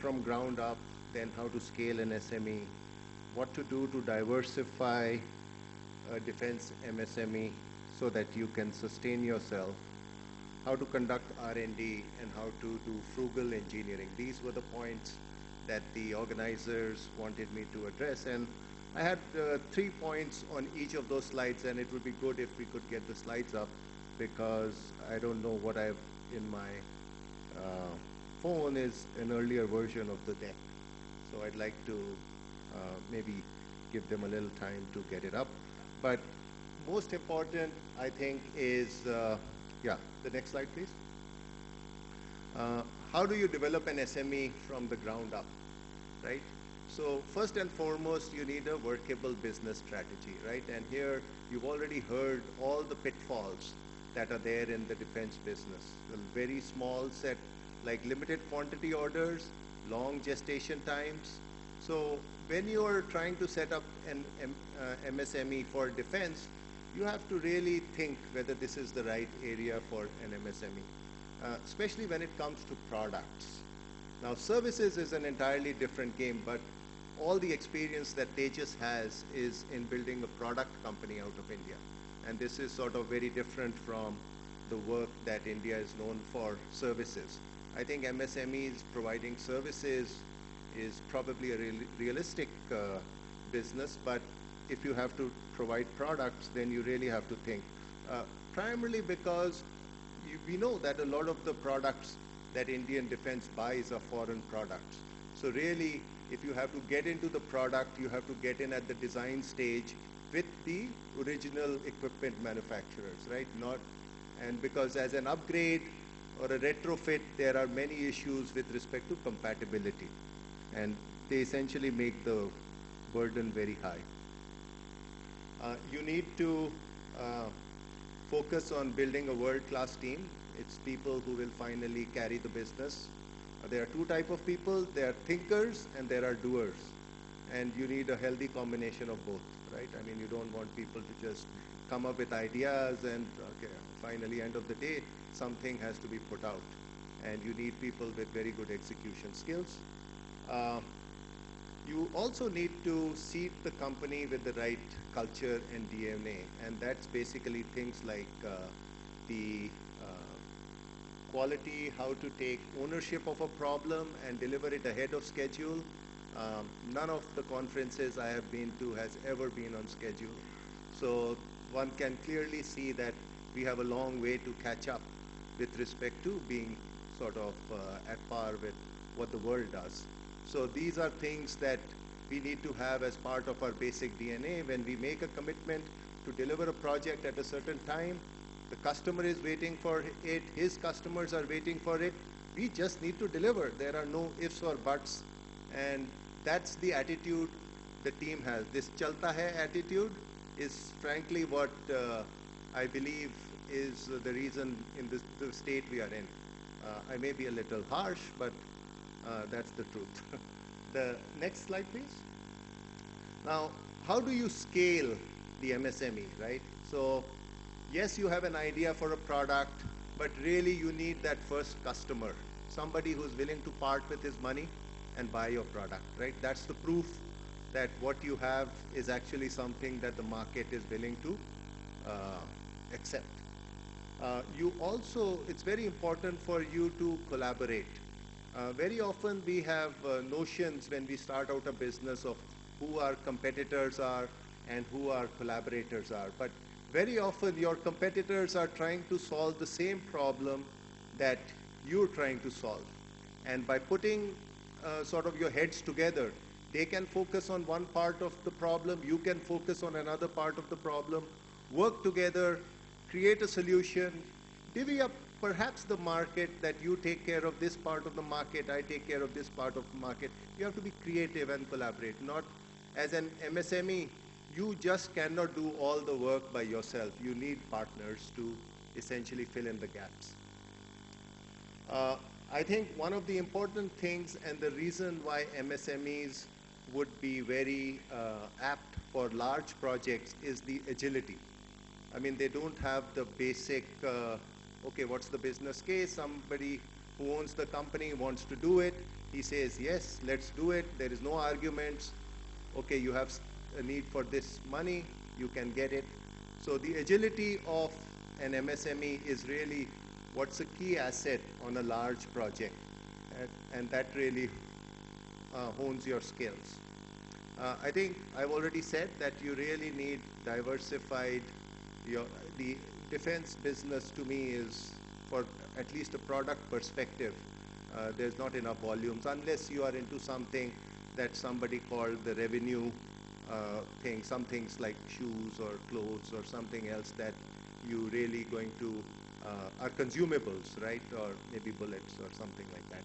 from ground up, then how to scale an SME, what to do to diversify a defense MSME so that you can sustain yourself, how to conduct R&D, and how to do frugal engineering. These were the points that the organizers wanted me to address. And I had 3 points on each of those slides, and it would be good if we could get the slides up because I don't know what I have in my phone is an earlier version of the deck. So I'd like to maybe give them a little time to get it up. But most important, I think, is, yeah, the next slide, please. How do you develop an SME from the ground up, right? So first and foremost, you need a workable business strategy, right? And here, you've already heard all the pitfalls that are there in the defense business. A very small set, like limited quantity orders, long gestation times. So when you are trying to set up an MSME for defense, you have to really think whether this is the right area for an MSME, especially when it comes to products. Now, services is an entirely different game, but all the experience that Tejas has is in building a product company out of India. And this is sort of very different from the work that India is known for services. I think MSMEs providing services is probably a realistic business, but if you have to provide products, then you really have to think. Primarily because we know that a lot of the products that Indian defense buys are foreign products. So really, if you have to get into the product, you have to get in at the design stage with the original equipment manufacturers, right? And because as an upgrade or a retrofit, there are many issues with respect to compatibility. And they essentially make the burden very high. You need to focus on building a world-class team. It's people who will finally carry the business. There are 2 types of people. There are thinkers and there are doers. And you need a healthy combination of both, right? I mean, you don't want people to just come up with ideas and, okay, finally, end of the day, something has to be put out. And you need people with very good execution skills. You also need to seed the company with the right culture and DNA. And that's basically things like the quality, how to take ownership of a problem and deliver it ahead of schedule. None of the conferences I have been to has ever been on schedule. So one can clearly see that we have a long way to catch up with respect to being sort of at par with what the world does. So these are things that we need to have as part of our basic DNA. When we make a commitment to deliver a project at a certain time, the customer is waiting for it, his customers are waiting for it. We just need to deliver. There are no ifs or buts. And that's the attitude the team has. This chalta hai attitude is frankly what I believe is the reason in the state we are in. I may be a little harsh, but that's the truth. The next slide, please. Now, how do you scale the MSME, right? So, yes, you have an idea for a product, but really you need that first customer, somebody who's willing to part with his money and buy your product, right? That's the proof that what you have is actually something that the market is willing to accept. You also, it's very important for you to collaborate. Very often we have notions when we start out a business of who our competitors are and who our collaborators are. But very often your competitors are trying to solve the same problem that you're trying to solve. And by putting sort of your heads together, they can focus on one part of the problem, you can focus on another part of the problem, work together, create a solution, divvy up perhaps the market, that you take care of this part of the market, I take care of this part of the market. You have to be creative and collaborate. Not as an MSME, you just cannot do all the work by yourself. You need partners to essentially fill in the gaps. I think one of the important things and the reason why MSMEs would be very apt for large projects is the agility. I mean, they don't have the basic okay, what's the business case? Somebody who owns the company wants to do it. He says, yes, let's do it. There is no arguments. Okay, you have a need for this money, you can get it. So the agility of an MSME is really what's a key asset on a large project, and that really hones your skills. I think I've already said that you really need diversified. The defense business to me is, for at least a product perspective, there's not enough volumes unless you are into something that somebody called the revenue thing, some things like shoes or clothes or something else that you really going to are consumables, right? Or maybe bullets or something like that.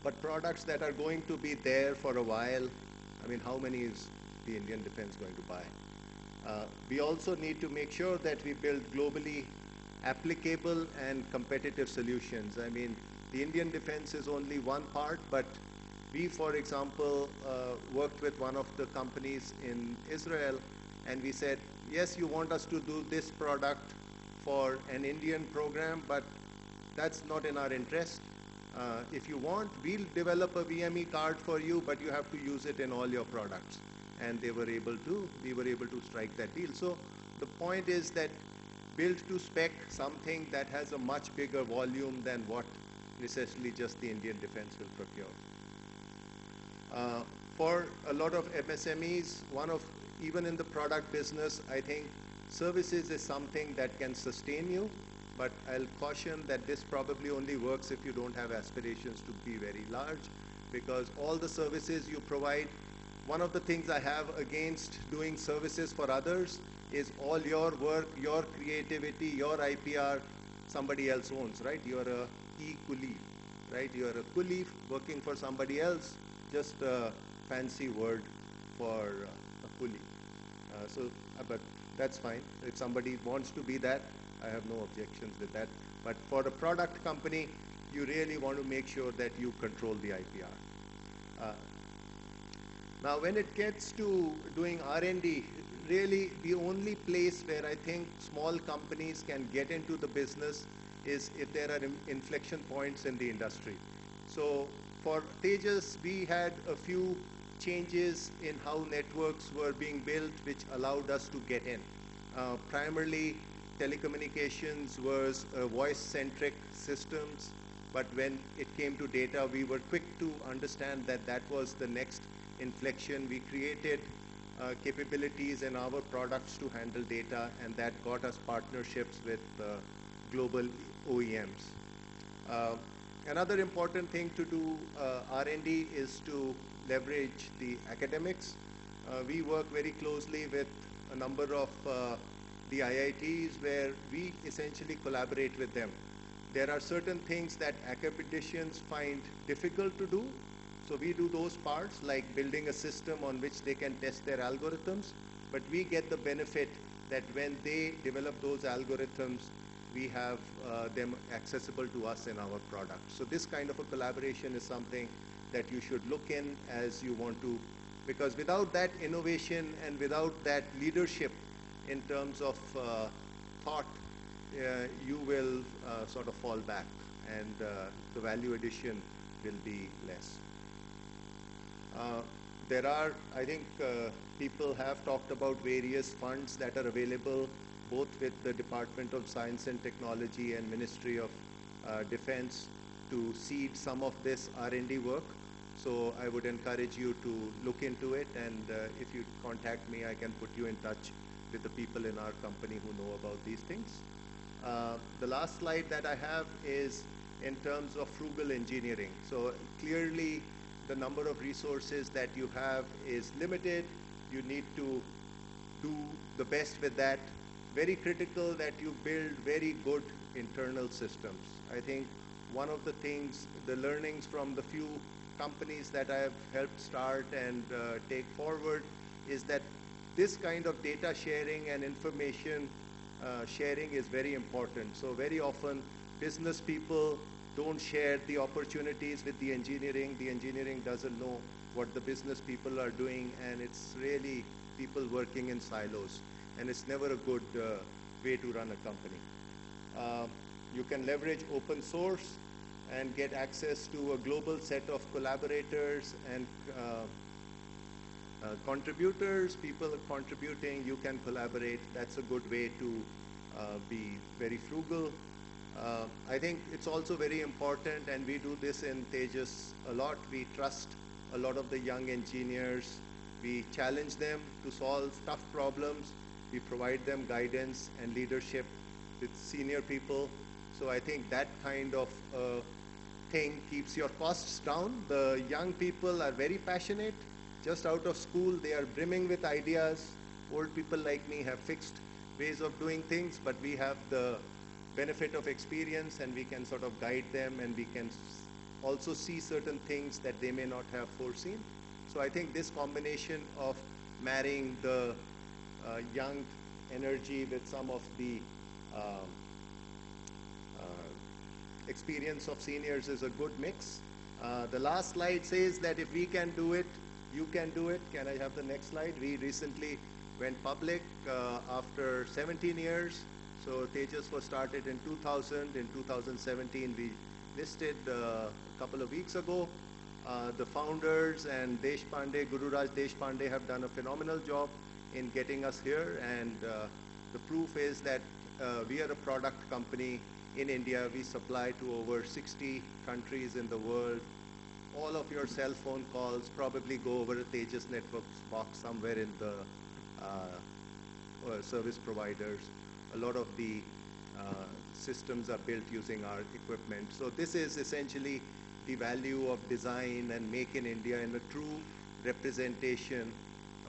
But products that are going to be there for a while, I mean, how many is the Indian defense going to buy? We also need to make sure that we build globally applicable and competitive solutions. I mean, the Indian defense is only one part, but we, for example, worked with one of the companies in Israel, and we said, yes, you want us to do this product for an Indian program, but that's not in our interest. If you want, we'll develop a VME card for you, but you have to use it in all your products. And we were able to strike that deal. So the point is that build to spec something that has a much bigger volume than what necessarily just the Indian defense will procure. For a lot of MSMEs, even in the product business, I think services is something that can sustain you, but I'll caution that this probably only works if you don't have aspirations to be very large, because all the services you provide, one of the things I have against doing services for others is all your work, your creativity, your IPR, somebody else owns, right? You're a e-coolie, right? You're a coolie working for somebody else, just a fancy word for a coolie. But that's fine. If somebody wants to be that, I have no objections with that. But for a product company, you really want to make sure that you control the IPR. Now, when it gets to doing R&D, really the only place where I think small companies can get into the business is if there are inflection points in the industry. So for Tejas, we had a few changes in how networks were being built, which allowed us to get in. Primarily, telecommunications was voice-centric systems, but when it came to data, we were quick to understand that that was the next inflection. We created capabilities in our products to handle data, and that got us partnerships with global OEMs. Another important thing to do R&D is to leverage the academics. We work very closely with a number of the IITs where we essentially collaborate with them. There are certain things that academicians find difficult to do, so we do those parts, like building a system on which they can test their algorithms, but we get the benefit that when they develop those algorithms, we have them accessible to us in our product. So this kind of a collaboration is something that you should look in as you want to, because without that innovation and without that leadership in terms of thought, you will sort of fall back, and the value addition will be less. There are, I think, people have talked about various funds that are available both with the Department of Science and Technology and Ministry of Defense to seed some of this R&D work. So I would encourage you to look into it, and if you contact me, I can put you in touch with the people in our company who know about these things. The last slide that I have is in terms of frugal engineering. So clearly, the number of resources that you have is limited. You need to do the best with that. Very critical that you build very good internal systems. I think one of the things, the learnings from the few companies that I have helped start and take forward is that this kind of data sharing and information sharing is very important. So very often business people don't share the opportunities with the engineering doesn't know what the business people are doing, and it's really people working in silos, and it's never a good way to run a company. You can leverage open source, and get access to a global set of collaborators and contributors, people contributing, you can collaborate. That's a good way to be very frugal. I think it's also very important, and we do this in Tejas a lot. We trust a lot of the young engineers. We challenge them to solve tough problems. We provide them guidance and leadership with senior people. So I think that kind of thing keeps your costs down. The young people are very passionate. Just out of school, they are brimming with ideas. Old people like me have fixed ways of doing things, but we have the benefit of experience, and we can sort of guide them, and we can also see certain things that they may not have foreseen. So I think this combination of marrying the young energy with some of the experience of seniors is a good mix. The last slide says that if we can do it, you can do it. Can I have the next slide? We recently went public after 17 years. So Tejas was started in 2000. In 2017, we listed a couple of weeks ago. The founders and Gururaj Deshpande have done a phenomenal job in getting us here. And the proof is that we are a product company in India. We supply to over 60 countries in the world. All of your cell phone calls probably go over a Tejas Networks box somewhere in the service providers. A lot of the systems are built using our equipment. So this is essentially the value of design and make in India in a true representation.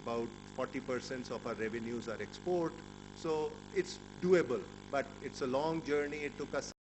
About 40% of our revenues are export. So it's doable, but it's a long journey. It took us